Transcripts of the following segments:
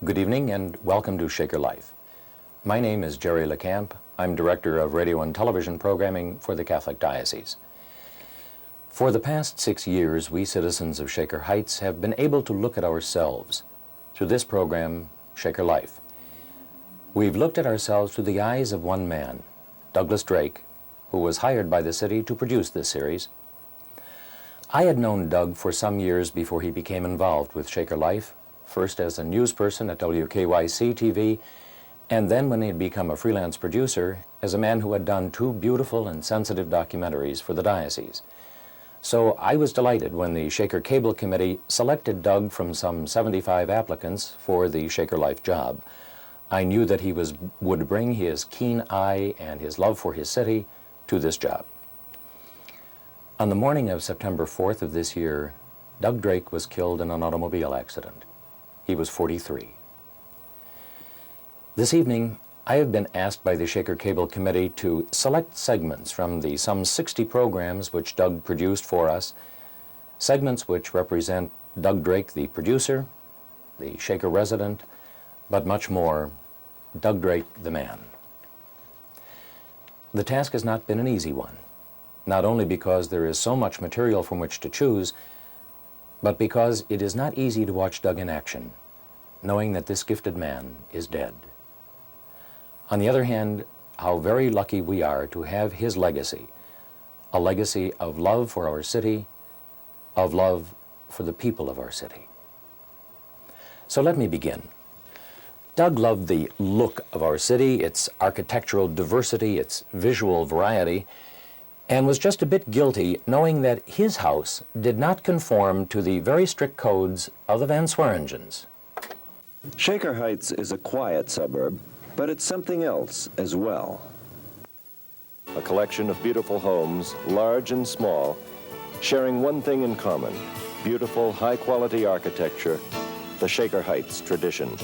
Good evening and welcome to Shaker Life. My name is Jerry LeCamp. I'm Director of Radio and Television Programming for the Catholic Diocese. For the past 6 years, we citizens of Shaker Heights have been able to look at ourselves through this program, Shaker Life. We've looked at ourselves through the eyes of one man, Douglas Drake, who was hired by the city to produce this series. I had known Doug for some years before he became involved with Shaker Life, first as a news person at WKYC-TV, and then when he had become a freelance producer, as a man who had done 2 beautiful and sensitive documentaries for the diocese. So I was delighted when the Shaker Cable Committee selected Doug from some 75 applicants for the Shaker Life job. I knew that he would bring his keen eye and his love for his city to this job. On the morning of September 4th of this year, Doug Drake was killed in an automobile accident. He was 43. This evening, I have been asked by the Shaker Cable Committee to select segments from the some 60 programs which Doug produced for us, segments which represent Doug Drake, the producer, the Shaker resident, but much more, Doug Drake, the man. The task has not been an easy one, not only because there is so much material from which to choose, but because it is not easy to watch Doug in action, knowing that this gifted man is dead. On the other hand, how very lucky we are to have his legacy, a legacy of love for our city, of love for the people of our city. So let me begin. Doug loved the look of our city, its architectural diversity, its visual variety, and was just a bit guilty knowing that his house did not conform to the very strict codes of the Van Swearingens. Shaker Heights is a quiet suburb, but it's something else as well. A collection of beautiful homes, large and small, sharing one thing in common: beautiful, high-quality architecture, the Shaker Heights tradition.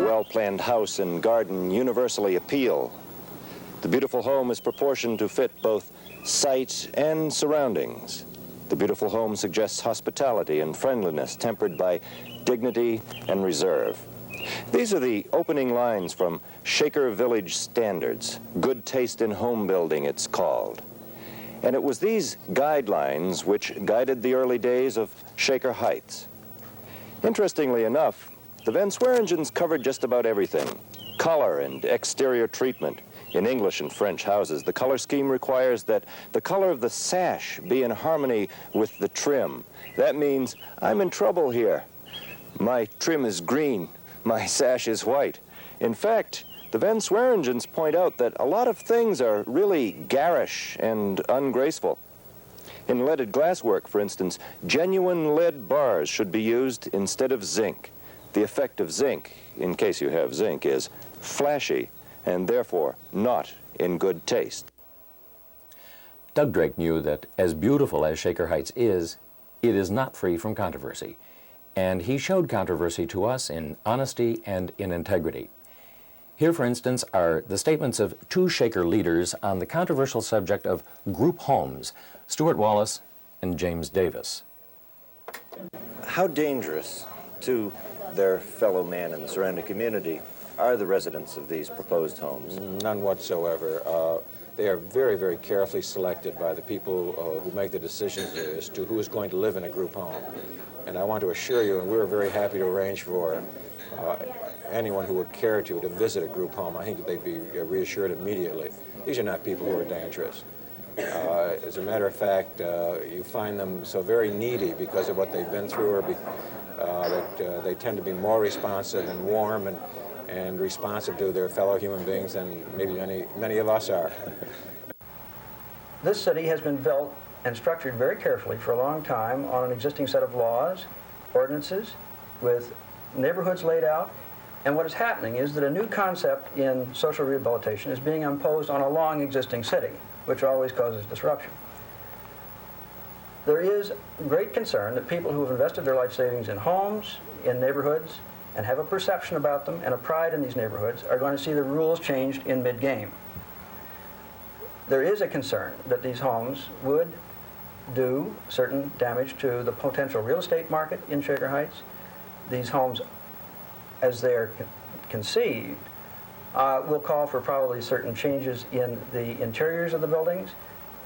Well-planned house and garden universally appeal. The beautiful home is proportioned to fit both site and surroundings. The beautiful home suggests hospitality and friendliness tempered by dignity and reserve. These are the opening lines from Shaker Village Standards. Good taste in home building, it's called. And it was these guidelines which guided the early days of Shaker Heights. Interestingly enough, the Van Swearingens covered just about everything: color and exterior treatment. In English and French houses, the color scheme requires that the color of the sash be in harmony with the trim. That means, I'm in trouble here. My trim is green, my sash is white. In fact, the Van Swearingens point out that a lot of things are really garish and ungraceful. In leaded glasswork, for instance, genuine lead bars should be used instead of zinc. The effect of zinc, in case you have zinc, is flashy and therefore not in good taste. Doug Drake knew that as beautiful as Shaker Heights is, it is not free from controversy. And he showed controversy to us in honesty and in integrity. Here, for instance, are the statements of 2 Shaker leaders on the controversial subject of group homes, Stuart Wallace and James Davis. How dangerous to their fellow man in the surrounding community are the residents of these proposed homes? None whatsoever. They are very, very carefully selected by the people who make the decisions as to who is going to live in a group home. And I want to assure you, and we're very happy to arrange for anyone who would care to visit a group home. I think they'd be reassured immediately. These are not people who are dangerous. As a matter of fact, you find them so very needy because of what they've been through, or that they tend to be more responsive and warm and responsive to their fellow human beings than maybe many of us are. This city has been built and structured very carefully for a long time on an existing set of laws, ordinances, with neighborhoods laid out. And what is happening is that a new concept in social rehabilitation is being imposed on a long existing city, which always causes disruption. There is great concern that people who have invested their life savings in homes, in neighborhoods, and have a perception about them and a pride in these neighborhoods are going to see the rules changed in mid-game. There is a concern that these homes would do certain damage to the potential real estate market in Shaker Heights. These homes, as they are conceived, will call for probably certain changes in the interiors of the buildings.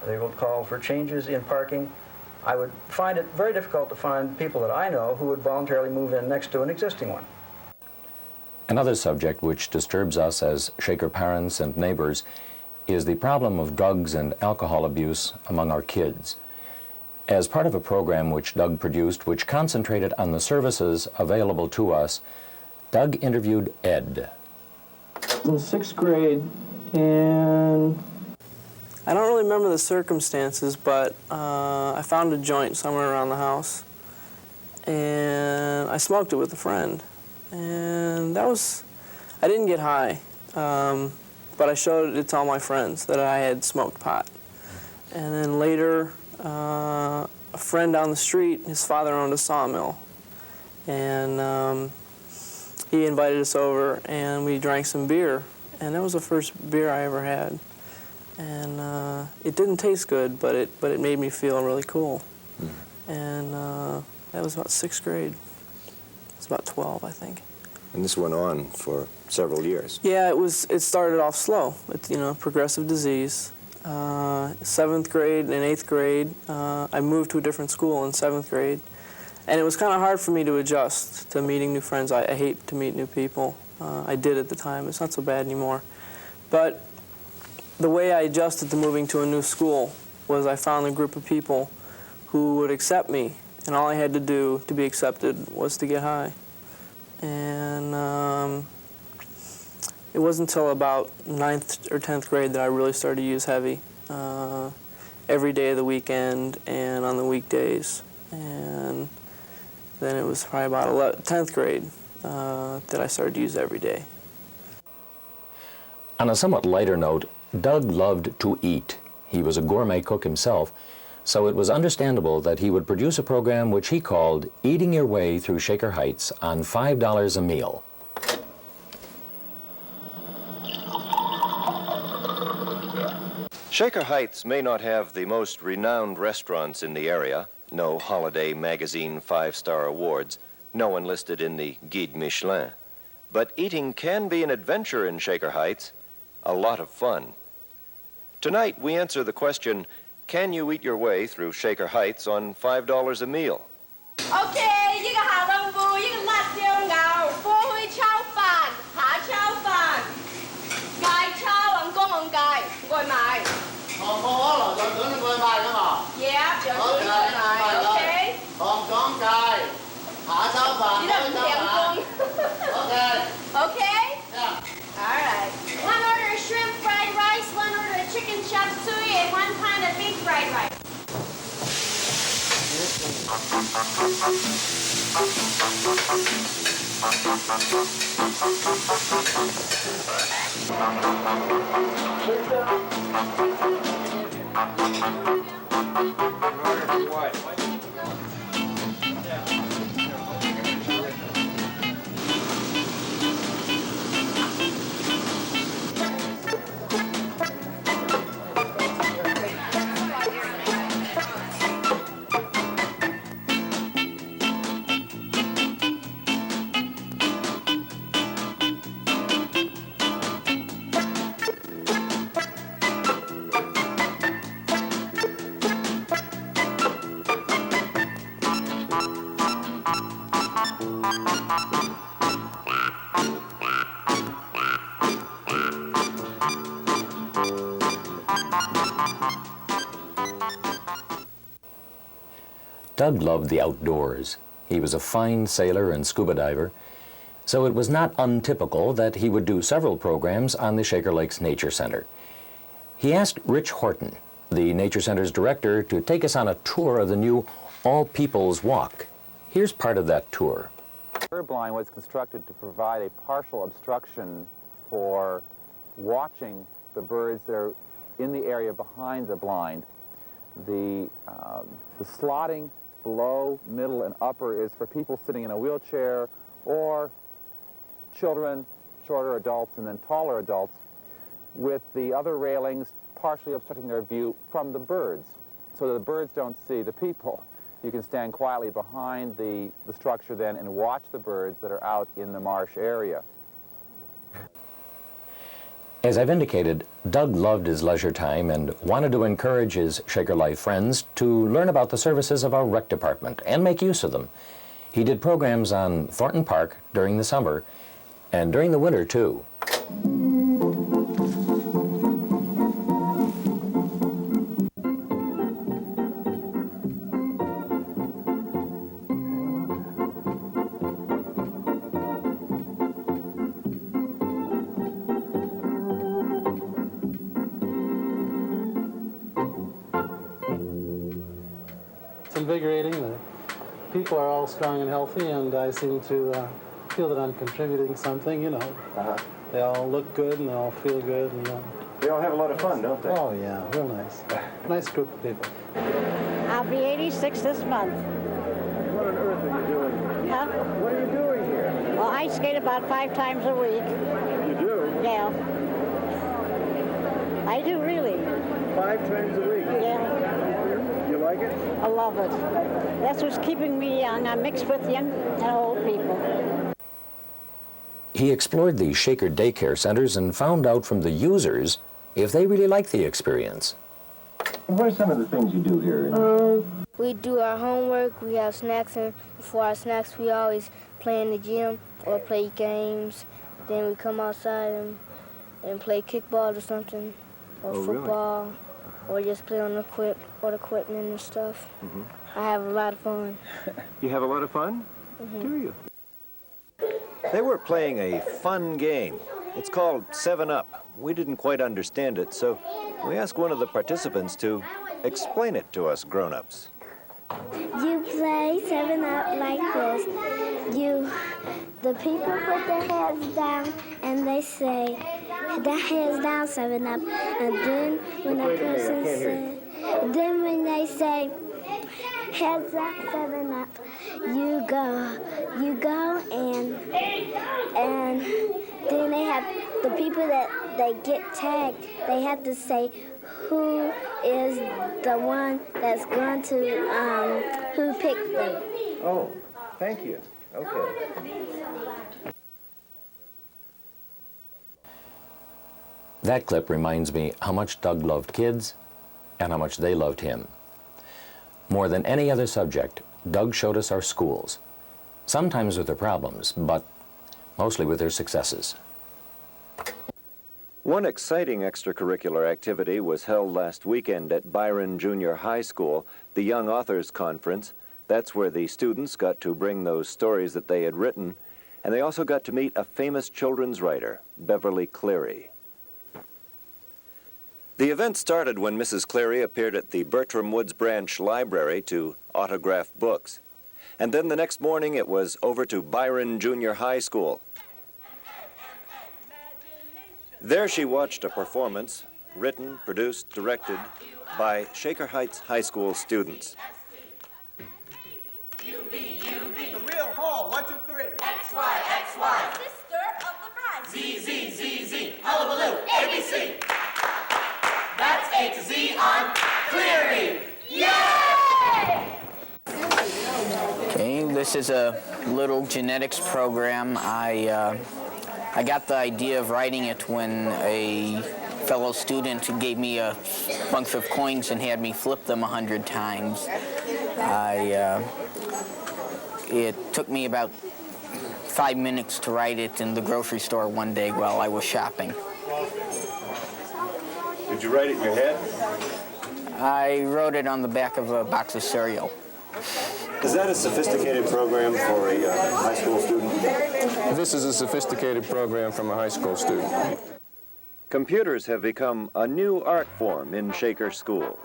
They will call for changes in parking. I would find it very difficult to find people that I know who would voluntarily move in next to an existing one. Another subject which disturbs us as Shaker parents and neighbors is the problem of drugs and alcohol abuse among our kids. As part of a program which Doug produced, which concentrated on the services available to us, Doug interviewed Ed. In 6th grade, and I don't really remember the circumstances, but I found a joint somewhere around the house, and I smoked it with a friend. And that was, I didn't get high, but I showed it to all my friends that I had smoked pot. And then later, a friend down the street, his father owned a sawmill, and he invited us over, and we drank some beer, and that was the first beer I ever had. And it didn't taste good, but it made me feel really cool. And that was about 6th grade. It was about 12, I think. And this went on for several years. Yeah, it started off slow. It's, progressive disease. 7th grade and 8th grade, I moved to a different school in 7th grade. And it was kind of hard for me to adjust to meeting new friends. I hate to meet new people. I did at the time. It's not so bad anymore. But the way I adjusted to moving to a new school was I found a group of people who would accept me, and all I had to do to be accepted was to get high. And it wasn't until about 9th or 10th grade that I really started to use heavy, every day of the weekend and on the weekdays. And then it was probably about 10th grade that I started to use every day. On a somewhat lighter note, Doug loved to eat. He was a gourmet cook himself, so it was understandable that he would produce a program which he called Eating Your Way Through Shaker Heights on $5 a meal. Shaker Heights may not have the most renowned restaurants in the area, no Holiday Magazine 5-star awards, no one listed in the Guide Michelin. But eating can be an adventure in Shaker Heights, a lot of fun. Tonight we answer the question, can you eat your way through Shaker Heights on $5 a meal? Okay, 呢個下冬菇，呢個辣椒牛，火腿炒飯，蝦炒飯，芥炒黃公紅芥，外賣。我來就等你外賣㗎嘛。Yeah，有外賣。Okay。紅講芥，蝦炒飯，你都唔聽工。Okay。Okay。Yeah。All right. One order of shrimp fried rice, one order of chicken chop suey, and 1 pint of beef fried rice. Doug loved the outdoors. He was a fine sailor and scuba diver, so it was not untypical that he would do several programs on the Shaker Lakes Nature Center. He asked Rich Horton, the Nature Center's director, to take us on a tour of the new All People's Walk. Here's part of that tour. The bird blind was constructed to provide a partial obstruction for watching the birds that are in the area behind the blind. The slotting below, middle, and upper is for people sitting in a wheelchair or children, shorter adults, and then taller adults, with the other railings partially obstructing their view from the birds, so that the birds don't see the people. You can stand quietly behind the structure then and watch the birds that are out in the marsh area. As I've indicated, Doug loved his leisure time and wanted to encourage his Shaker Life friends to learn about the services of our rec department and make use of them. He did programs on Thornton Park during the summer and during the winter, too. It's invigorating. The people are all strong and healthy, and I seem to feel that I'm contributing something, you know. They all look good and they all feel good. And, They all have a lot of fun, don't they? oh, yeah, real nice. Nice group of people. I'll be 86 this month. What on earth are you doing here? Huh? What are you doing here? Well, I skate about 5 times a week. You do? Yeah. I do, really. 5 times a week? Yeah. You like it? I love it. That's what's keeping me young. I'm mixed with young and old people. He explored the Shaker daycare centers and found out from the users if they really like the experience. What are some of the things you do here? We do our homework, we have snacks, and for our snacks we always play in the gym or play games. Then we come outside and play kickball or something, or football, or just play on the equipment and stuff. I have a lot of fun. You have a lot of fun? Do you? They were playing a fun game. It's called 7-Up. We didn't quite understand it, so we asked one of the participants to explain it to us grown-ups. You play 7-Up like this. The people put their heads down and they say, their heads down, 7-Up. And then when the person says, then when they say, heads up, 7-Up, you go and then they have the people that they get tagged, they have to say who is the one that's going to, who picked them. Oh, thank you. Okay. That clip reminds me how much Doug loved kids and how much they loved him. More than any other subject, Doug showed us our schools, sometimes with their problems, but mostly with their successes. One exciting extracurricular activity was held last weekend at Byron Junior High School, the Young Authors Conference. That's where the students got to bring those stories that they had written, and they also got to meet a famous children's writer, Beverly Cleary. The event started when Mrs. Cleary appeared at the Bertram Woods Branch Library to autograph books. And then the next morning it was over to Byron Junior High School. There she watched a performance written, produced, directed by Shaker Heights High School students. The real hall, 1, 2, 3. X, Y, X, Y. Sister of the bride. Z, Z, Z, Z. Hullabaloo, ABC. That's A to Z on Cleary. Yay! Okay, this is a little genetics program. I got the idea of writing it when a fellow student gave me a bunch of coins and had me flip them 100 times. It took me about 5 minutes to write it in the grocery store one day while I was shopping. Did you write it in your head? I wrote it on the back of a box of cereal. Is that a sophisticated program for a high school student? This is a sophisticated program from a high school student. Computers have become a new art form in Shaker schools.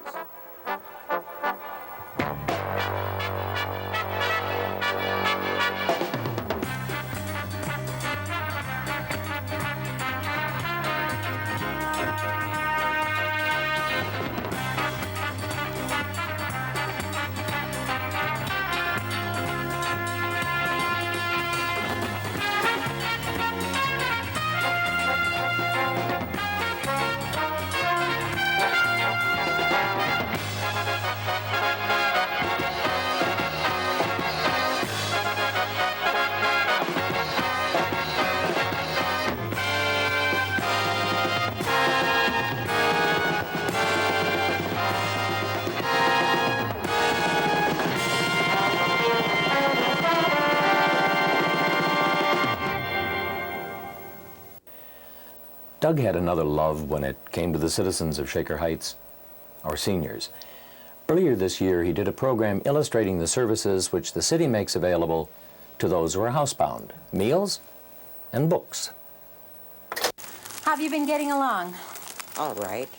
Doug had another love when it came to the citizens of Shaker Heights, our seniors. Earlier this year, he did a program illustrating the services which the city makes available to those who are housebound: meals and books. How have you been getting along? All right.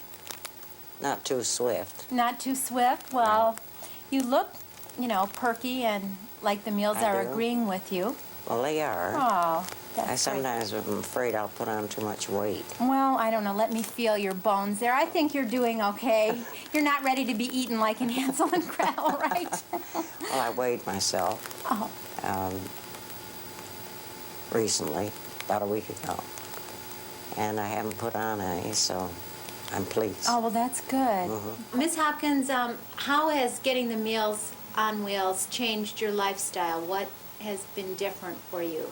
Not too swift. Not too swift? Well, you look, you know, perky and like the meals I are do. agreeing with you. Well, they are. Oh, that's I sometimes am afraid I'll put on too much weight. great. Well, I don't know. Let me feel your bones there. I think you're doing okay. You're not ready to be eaten like in Hansel and Gretel, right? Well, I weighed myself Oh, recently, about a week ago. And I haven't put on any, so I'm pleased. oh, well, that's good. Miss Hopkins, how has getting the Meals on Wheels changed your lifestyle? What has been different for you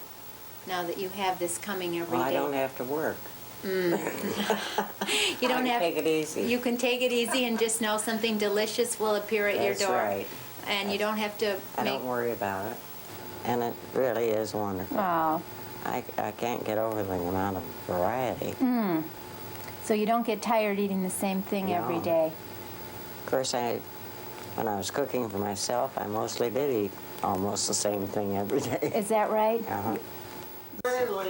now that you have this coming every Well, day? I don't have to work. You don't I can have take it easy. You can take it easy and just know something delicious will appear at your That's door. right. And you don't have to I make. don't worry about it. And it really is wonderful. Oh. I can't get over the amount of variety. So you don't get tired eating the same thing every No. day. Of course, when I was cooking for myself, I mostly did eat almost the same thing every day. Is that right? Uh-huh.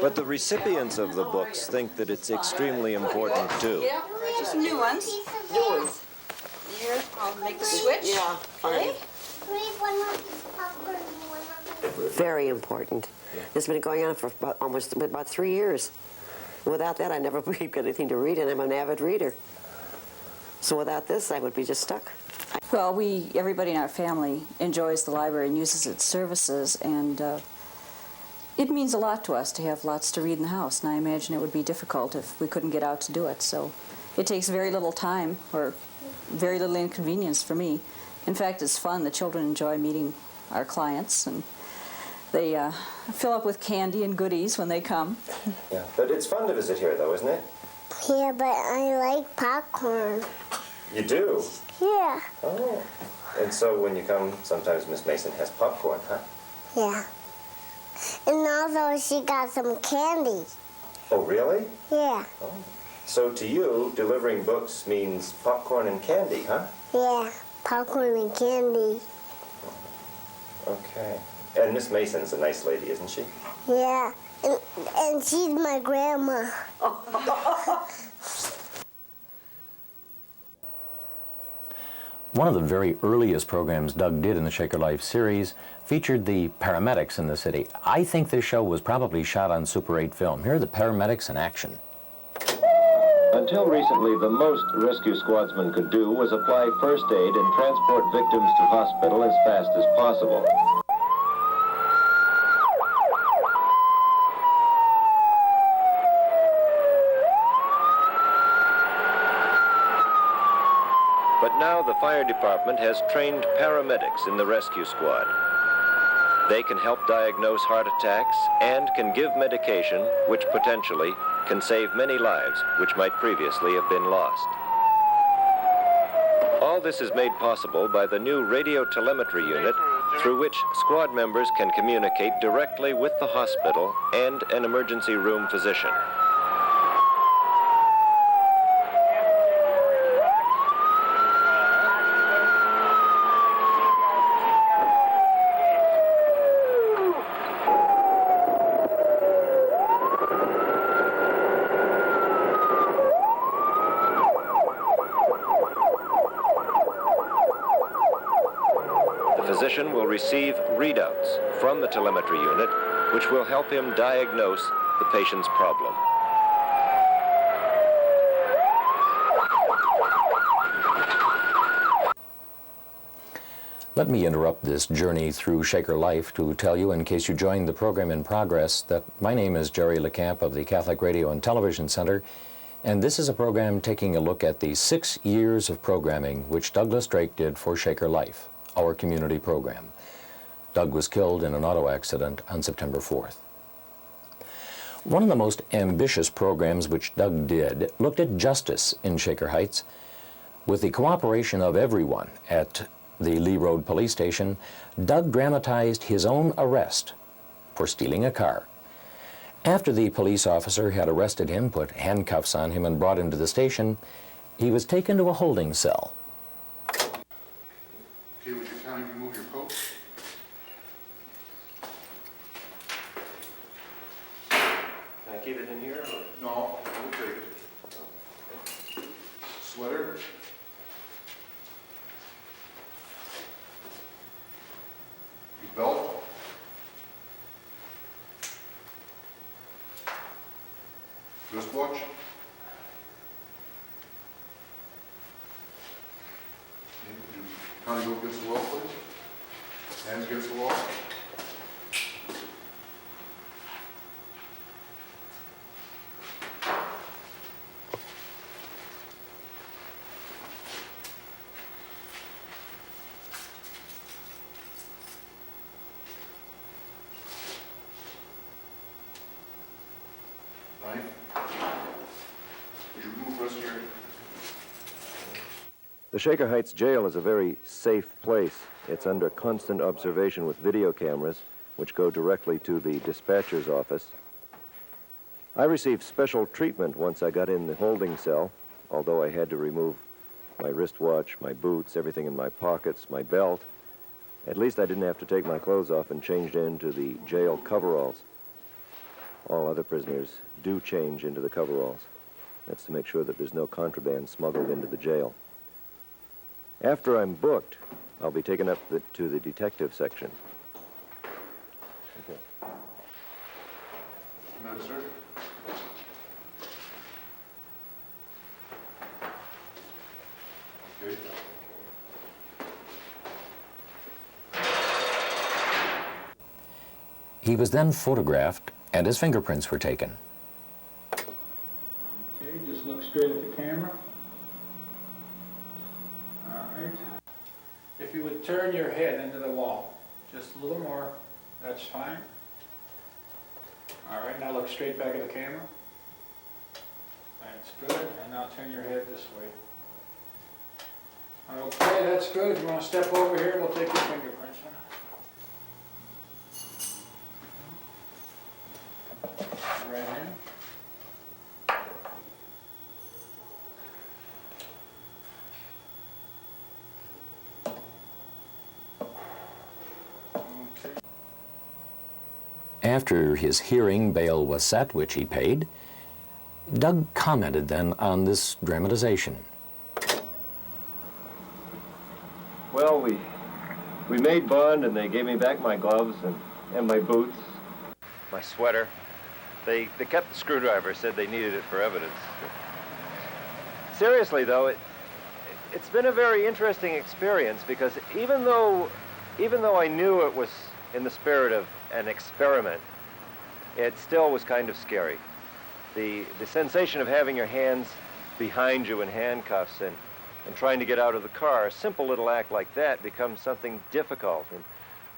But the recipients of the books think that it's extremely important too. Yeah, just new ones. New ones. Here, I'll make the switch. Yeah, okay. Very important. It's been going on for about 3 years. Without that, I never would get anything to read, and I'm an avid reader. So without this, I would be just stuck. Well, everybody in our family enjoys the library and uses its services, and it means a lot to us to have lots to read in the house, and I imagine it would be difficult if we couldn't get out to do it. So it takes very little time or very little inconvenience for me. In fact, it's fun. The children enjoy meeting our clients, and they fill up with candy and goodies when they come. Yeah, but it's fun to visit here, though, isn't it? Yeah, but I like popcorn. You do? Yeah. Oh. And so when you come, sometimes Miss Mason has popcorn, huh? Yeah. And also she got some candy. Oh, really? Yeah. Oh. So to you, delivering books means popcorn and candy, huh? Yeah, popcorn and candy. Okay. And Miss Mason's a nice lady, isn't she? Yeah, and she's my grandma. One of the very earliest programs Doug did in the Shaker Life series featured the paramedics in the city. I think this show was probably shot on Super 8 film. Here are the paramedics in action. Until recently, the most rescue squadsmen could do was apply first aid and transport victims to hospital as fast as possible. But now the fire department has trained paramedics in the rescue squad. They can help diagnose heart attacks and can give medication which potentially can save many lives which might previously have been lost. All this is made possible by the new radio telemetry unit through which squad members can communicate directly with the hospital and an emergency room physician. The physician will receive readouts from the telemetry unit, which will help him diagnose the patient's problem. Let me interrupt this journey through Shaker Life to tell you, in case you joined the program in progress, that my name is Jerry LeCamp of the Catholic Radio and Television Center, and this is a program taking a look at the 6 years of programming which Douglas Drake did for Shaker Life, our community program. Doug was killed in an auto accident on September 4th. One of the most ambitious programs which Doug did looked at justice in Shaker Heights. With the cooperation of everyone at the Lee Road Police Station, Doug dramatized his own arrest for stealing a car. After the police officer had arrested him, put handcuffs on him, and brought him to the station, he was taken to a holding cell. Okay, would you kindly remove your coat? Can I keep it in here? Or? No, we'll take it. Sweater? Belt? Wristwatch? Would you kindly go against the wall, please? Hands against the wall. The Shaker Heights Jail is a very safe place. It's under constant observation with video cameras, which go directly to the dispatcher's office. I received special treatment once I got in the holding cell, although I had to remove my wristwatch, my boots, everything in my pockets, my belt. At least I didn't have to take my clothes off and change into the jail coveralls. All other prisoners do change into the coveralls. That's to make sure that there's no contraband smuggled into the jail. After I'm booked, I'll be taken up to the detective section. Okay. No, sir. Okay. He was then photographed and his fingerprints were taken. Okay, just look straight at the camera. All right. If you would turn your head into the wall, just a little more, that's fine. All right, now look straight back at the camera. That's good, and now turn your head this way. Okay, that's good. If you want to step over here, we'll take your fingerprints. Right hand. After his hearing, bail was set, which he paid. Doug commented then on this dramatization. Well, we made bond, and they gave me back my gloves and my boots, my sweater. They kept the screwdriver, said they needed it for evidence. Seriously, though, it's been a very interesting experience, because even though I knew it was in the spirit of an experiment, it still was kind of scary. The sensation of having your hands behind you in handcuffs and trying to get out of the car, a simple little act like that becomes something difficult. And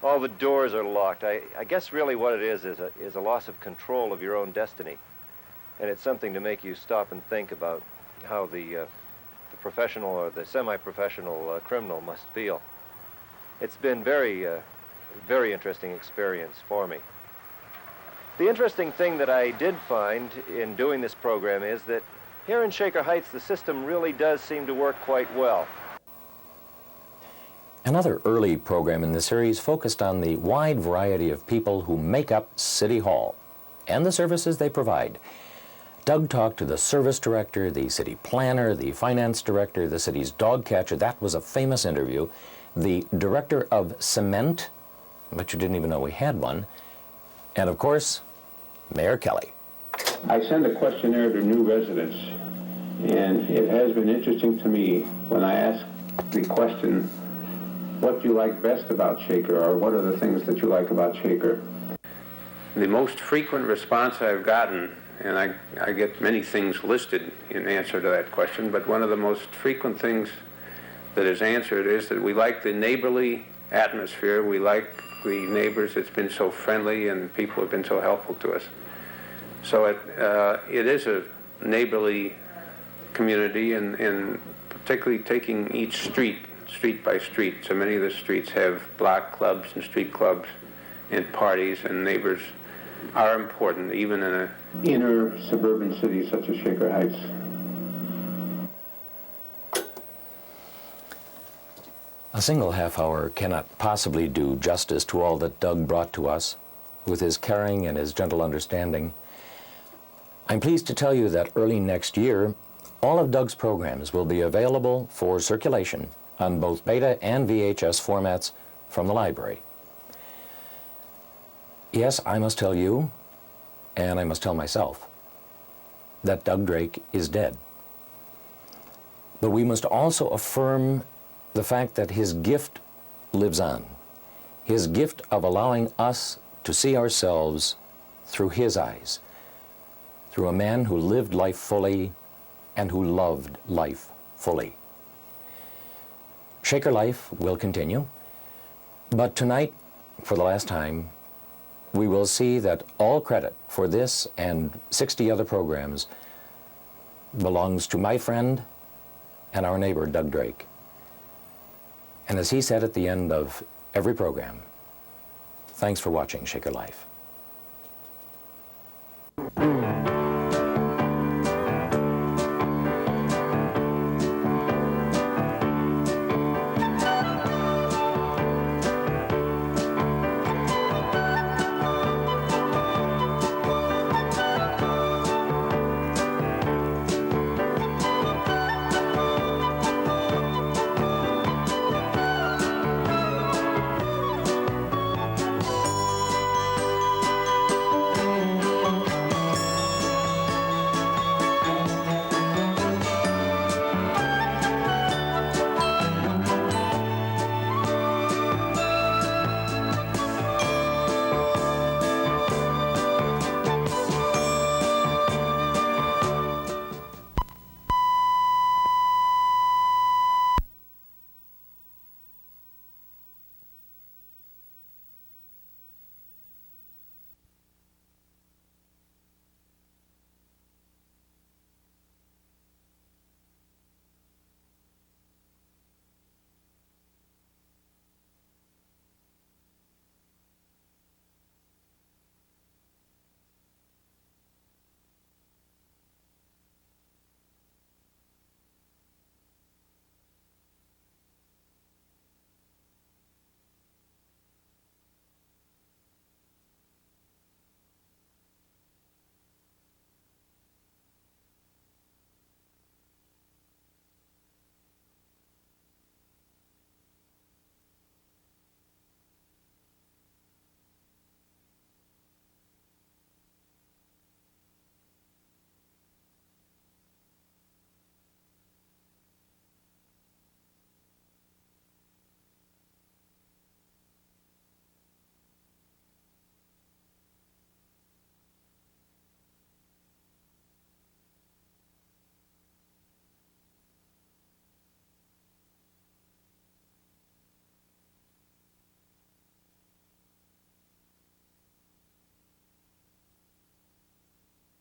all the doors are locked. I guess really what it is a loss of control of your own destiny. And it's something to make you stop and think about how the professional or the semi-professional criminal must feel. It's been very interesting experience for me. The interesting thing that I did find in doing this program is that here in Shaker Heights, the system really does seem to work quite well. Another early program in the series focused on the wide variety of people who make up City Hall and the services they provide. Doug talked to the service director, the city planner, the finance director, the city's dog catcher. That was a famous interview. the Director of Cement, but you didn't even know we had one, and of course, Mayor Kelly. I send a questionnaire to new residents, and it has been interesting to me when I ask the question, what do you like best about Shaker, or what are the things that you like about Shaker? The most frequent response I've gotten, and I get many things listed in answer to that question, but one of the most frequent things that is answered is that we like the neighborly atmosphere, we like the neighbors, it's been so friendly and people have been so helpful to us. So it is a neighborly community, and particularly taking each street by street. So many of the streets have block clubs and street clubs and parties, and neighbors are important, even in a inner suburban city such as Shaker Heights. A single half hour cannot possibly do justice to all that Doug brought to us with his caring and his gentle understanding. I'm pleased to tell you that early next year, all of Doug's programs will be available for circulation on both beta and VHS formats from the library. Yes, I must tell you, and I must tell myself, that Doug Drake is dead. But we must also affirm the fact that his gift lives on. His gift of allowing us to see ourselves through his eyes, through a man who lived life fully and who loved life fully. Shaker Life will continue, but tonight, for the last time, we will see that all credit for this and 60 other programs belongs to my friend and our neighbor, Doug Drake. And as he said at the end of every program, thanks for watching Shaker Life.